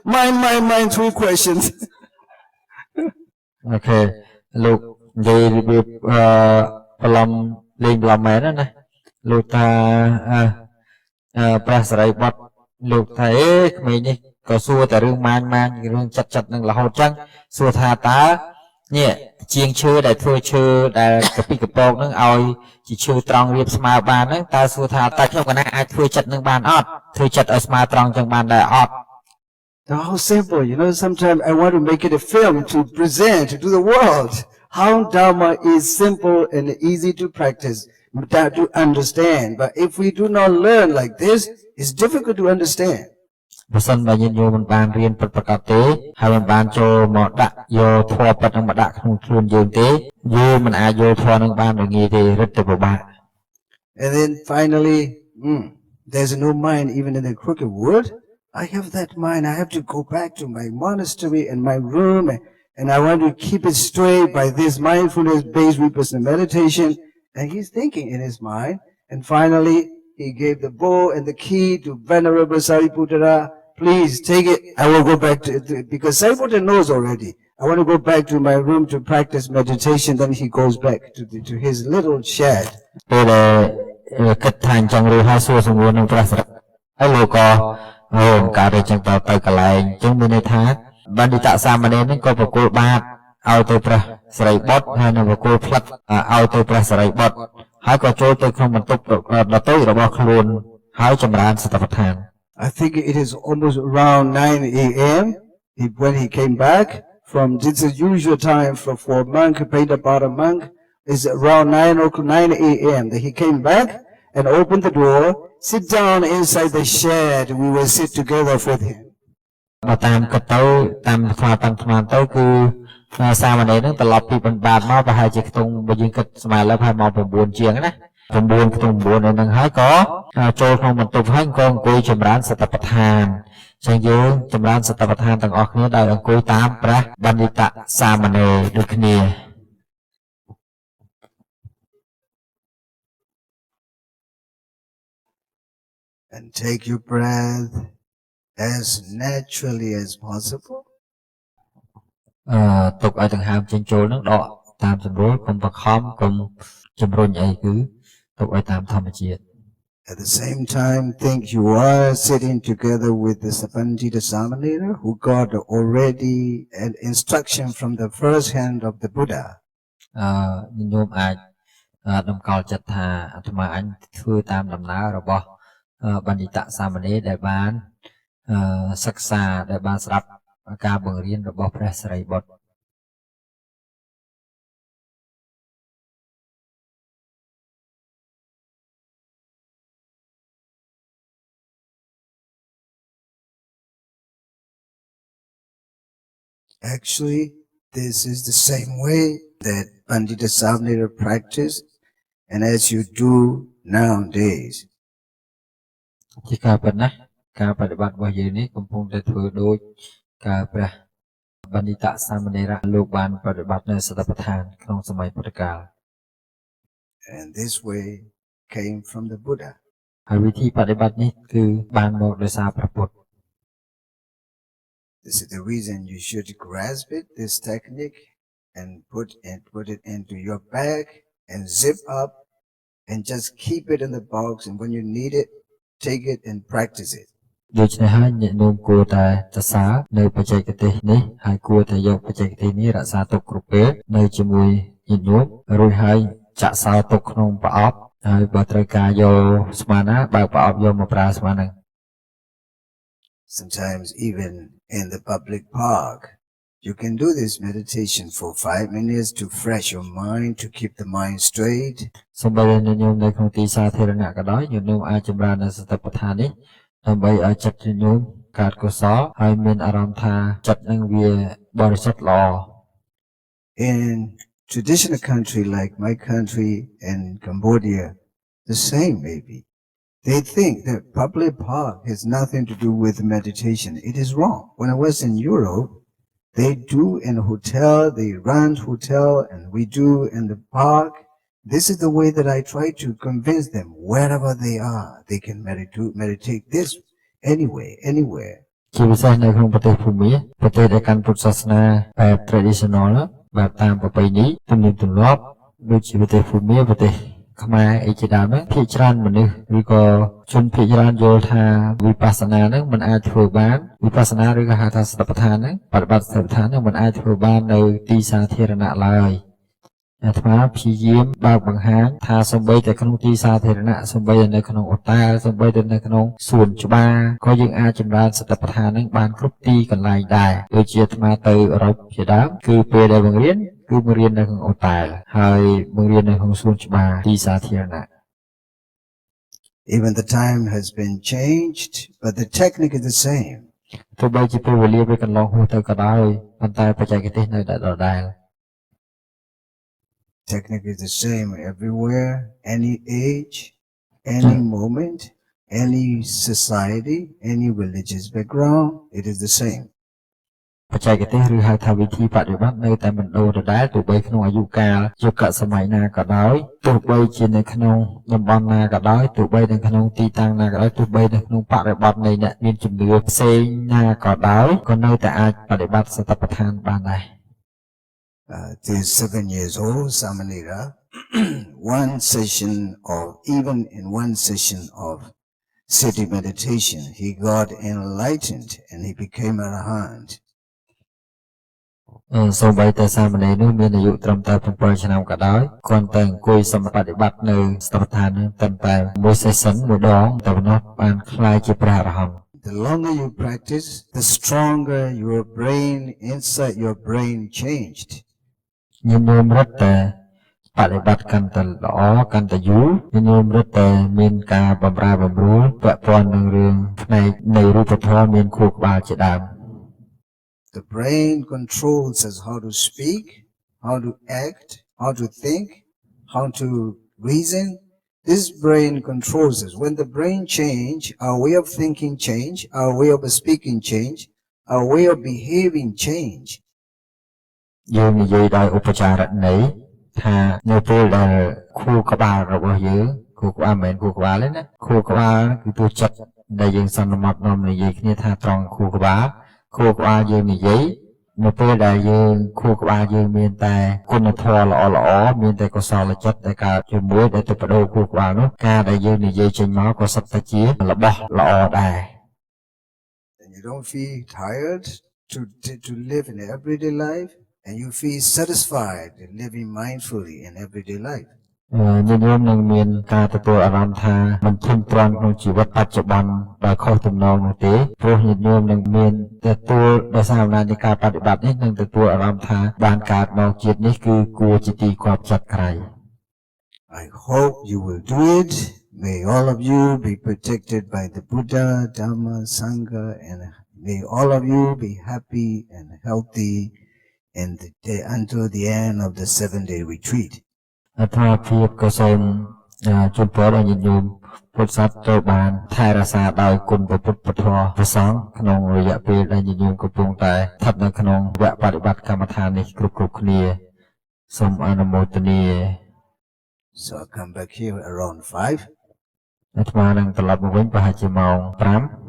Mind, 3 questions. Okay, លោកនិយាយរបៀបប្រឡំលេងប្រឡំមែនណាលោកថាព្រះសរិបុត្រលោកថាក្មេងនេះក៏សួរតែរឿងម៉ាញរឿងចិត្តនឹងរហូតចឹងសួរថាតើ នេះជាងឈើដែលធ្វើឈើដែលកពីកពកហ្នឹងឲ្យជាឈើត្រង់រៀបស្មើបានហ្នឹងតើសួរថាតើខ្ញុំកណាអាចធ្វើចិត្តនឹងបានអត់ធ្វើចិត្តឲ្យស្មើត្រង់ចឹងបានដែរអត់ How simple, sometimes I want to make it a film to present to the world how Dharma is simple and easy to practice, to understand. But if we do not learn like this, it's difficult to understand. បើសិនបើញាតិញោមមិនបានរៀនពិតប្រាកដទេហើយមិនបានចូលមកដាក់យកធម៌ពិតនឹងមកដាក់ក្នុងខ្លួនយើងទេយើងមិនអាចយល់ធម៌នឹងបានដូចងាយទេរឹតតែពិបាក And then finally, there's no mind even in the crooked wood. I have that mind. I have to go back to my monastery and my room and I want to keep it straight by this mindfulness-based vipassana meditation. And he's thinking in his mind. And finally, he gave the bow and the key to Venerable Sariputta. Please take it. I will go back to it because Sariputta knows already. I want to go back to my room to practice meditation. Then he goes back to his little shed. ពេលគិតថាអញ្ចឹងឬហើយសួរសំណួរនឹងព្រះសរហើយលោកក៏កើតទៅចឹងទៅកន្លែងអញ្ចឹងមានន័យថាបណ្ឌិតសាមណេរនឹងក៏ប្រគល់បាតឲ្យទៅព្រះសិរីបុត្រហើយនឹងប្រគល់ផ្លិតឲ្យទៅព្រះសិរីបុត្រហើយក៏ចូលទៅក្នុងបន្ទប់ដទៃរបស់ខ្លួនហើយចម្រើនសតិប្បដ្ឋាន I think it is almost around 9 a.m. when he came back from this is usual time for a monk, Painapara monk, is around 9 a.m. that he came back and opened the door, sit down inside the shed, we will sit together with him. បើតាមគិតទៅតាមស្មារតីតាមស្មានទៅគឺសាមណេរនឹងត្រឡប់ពីបណ្បាតមកប្រហែលជាខ្ទង់បើយើងគិតស្មើលើប្រហែលមក9ជាងណា9ខ្ទង់9ហ្នឹងហើយក៏ចូលក្នុងបន្ទប់ហើយក៏អង្គុយចម្រើនសតិប្បដ្ឋានចឹងយើងចម្រើនសតិប្បដ្ឋានទាំងអស់គ្នាដោយអង្គុយតាមព្រះបណ្ឌិតសាមណេរដូចគ្នា And take your breath as naturally as possible. ទុកឲ្យដង្ហើមចេញចូលនឹងដកតាមស្រួលកុំបខំកុំជំរុញអីគឺទុកឲ្យតាមធម្មជាតិ At the same time, think you are sitting together with the Pandita Samanera who got already an instruction from the first hand of the Buddha. ញោមអាចតម្កល់ចិត្តថាអាត្មាអញធ្វើតាមដំណើររបស់បណ្ឌិតសាមណេរដែលបានសិក្សាដែលបានស្ដាប់ការបង្រៀនរបស់ព្រះសិរីបុត្រ Actually, this is the same way that Pandita Samanera practiced and as you do nowadays. ជាការពិតណាស់ការបដិបត្តិរបស់យើងនេះកំពុងតែធ្វើដូចការព្រះបណ្ឌិតសាមណេរលោកបានបដិបត្តិនៅសតិប្បដ្ឋានក្នុងសម័យពុទ្ធកាល And this way came from the Buddha. ហើយវិធីបដិបត្តិនេះគឺបានមកដោយសារព្រះពុទ្ធ This is the reason you should grasp it, this technique, and put it into your bag and zip up and just keep it in the box. And when you need it, take it and practice it. ដូច្នេះហើយញាតិញោមគួរតែសរសើរនៅបច្ចេកទេសនេះហើយគួរតែយកបច្ចេកទេសនេះរក្សាទុកគ្រប់ពេលនៅជាមួយញាតិញោមរួចហើយចាក់សោទុកក្នុងប្រអប់ហើយបើត្រូវការយកស្មាណាបើកប្រអប់យកមកប្រើស្មាហ្នឹង Sometimes even in the public park, you can do this meditation for 5 minutes to fresh your mind, to keep the mind straight. សូម្បីតែញាតិញោមនៅក្នុងទីសាធារណៈក៏ដោយញាតិញោមអាចចម្រើននៅសតិប្បដ្ឋាននេះដើម្បីឲ្យចិត្តញាតិញោមកើតកុសលហើយមានអារម្មណ៍ថាចិត្តនឹងវាបរិសុទ្ធល្អ In traditional country like my country and Cambodia, the same maybe. They think that public park has nothing to do with meditation. It is wrong. When I was in Europe, they do in a hotel, they run hotel, and we do in the park. This is the way that I try to convince them wherever they are, they can meditate this anywhere. ជាពិសេសនៅក្នុងប្រទេសភូមាប្រទេសដែលកាន់ពុទ្ធសាសនាបែប traditional បែបតាមប្រពៃណីទំនៀមទម្លាប់ដូចជាប្រទេសភូមាប្រទេស ខ្មែរអីជាដើមហ្នឹងភាគច្រើនមនុស្សឬក៏ជនភាគច្រើនយល់ថាវិបស្សនាហ្នឹងមិនអាចធ្វើបានវិបស្សនាឬក៏ហៅថាសតិប្បដ្ឋានហ្នឹងបប្រតិបត្តិសតិប្បដ្ឋានហ្នឹងមិនអាចធ្វើបាននៅទីសាធារណៈឡើយអាត្មាព្យាយាមបើកបង្ហាញថាសំបីតែក្នុងទីសាធារណៈសំបីតែនៅក្នុងអូតែលសំបីតែនៅក្នុងសួនច្បារក៏យើងអាចចម្រើនសតិប្បដ្ឋានហ្នឹងបានគ្រប់ទីកន្លែងដែរដូចជាអាត្មាទៅអឺរ៉ុបជាដើមគឺពេលដែលបង្រៀនគឺបង្រៀននៅក្នុងអូតែលហើយបង្រៀននៅក្នុងសួនច្បារទីសាធារណៈ Even the time has been changed, but the technique is the same. ទោះបីជាពេលវេលាវាកន្លងហួសទៅក៏ដោយប៉ុន្តែបច្ចេកទេសនៅតែដដែល Technique is the same everywhere, any age, any moment, any society, any religious background, it is the same. បច្ចេកទេសឬហៅថាវិធីបដិបត្តិនៅតែមិនដូរដដែលទោះបីក្នុងអាយុកាលយុគសម័យណាក៏ដោយទោះបីជានៅក្នុងតំបន់ណាក៏ដោយទោះបីនៅក្នុងទីតាំងណាក៏ដោយទោះបីនៅក្នុងបរិបទនៃអ្នកមានជំនឿផ្សេងណាក៏ដោយក៏នៅតែអាចបដិបត្តិសតិប្បដ្ឋានបានដែរ This 7 years old Samanera, one session of even in one session of city meditation, he got enlightened and he became a arahant. សូម្បីតែសាមណេរនោះមានអាយុត្រឹមតែ7ឆ្នាំក៏ដោយគ្រាន់តែអង្គុយសម្បត្តិបត្តិនៅស្ថាបដ្ឋាននឹងត្រឹមតែមួយ session មួយដងតែប៉ុណ្ណោះបានក្លាយជាព្រះអរហន្ត The longer you practice, the stronger your brain inside your brain changed. ញញោមរត់តែបដិបត្តិកាន់តែល្អកាន់តែយូរញញោមរត់តែមានការបម្រើបម្រួលពាក់ព័ន្ធនឹងរឿងផ្នែកនៃរូបធម៌មានខួរក្បាលជាដើម The brain controls us how to speak, how to act, how to think, how to reason. This brain controls us. When the brain change, our way of thinking change, our way of speaking change, our way of behaving change. យើងនិយាយដោយឧបចារណីថានៅពេលដែលខួរក្បាលរបស់យើងខួរក្បាលមិនមែនខួរក្បាលទេណាខួរក្បាលគឺតួចិត្តដែលយើងសន្មត់នាំនិយាយគ្នាថាត្រង់ខួរក្បាលយើងនិយាយនៅពេលដែលយើងខួរក្បាលយើងមានតែគុណធម៌ល្អមានតែកុសលចិត្តដែលកើតជាមួយដែលទៅបដូរខួរក្បាលនោះការដែលយើងនិយាយចេញមកក៏សុទ្ធតែជារបស់ល្អដែរ And you don't feel tired to live in everyday life and you feel satisfied in living mindfully in everyday life. ញាតិញោមនឹងមានការទទួលអារម្មណ៍ថាមិនធុញទ្រាន់ក្នុងជីវិតបច្ចុប្បន្នដោយខុសទំនងនោះទេព្រោះញាតិញោមនឹងមានទទួលដោយសារអំណាចនៃការបដិបត្តិនេះនឹងទទួលអារម្មណ៍ថាបានកើតមកជាតិនេះគឺគួរជាទីគាប់ចិត្តក្រៃ I hope you will do it. May all of you be protected by the Buddha, Dhamma, Sangha, and may all of you be happy and healthy until the end of the 7-day retreat. អាត្មាភាពក៏សូមជូនពរដល់ញាតិញោមពុទ្ធសាសនិកត្រូវបានថែរក្សាដោយគុណព្រះពុទ្ធពធព្រះសង្ឃក្នុងរយៈពេលដែលញាតិញោមកំពុងតែស្ថិតនៅក្នុងវគ្គបដិបត្តិកម្មដ្ឋាននេះគ្រប់គ្នាសូមអនុមោទនា So I'll come back here around 5. អាត្មានឹងត្រឡប់មកវិញប្រហែលជាម៉ោង5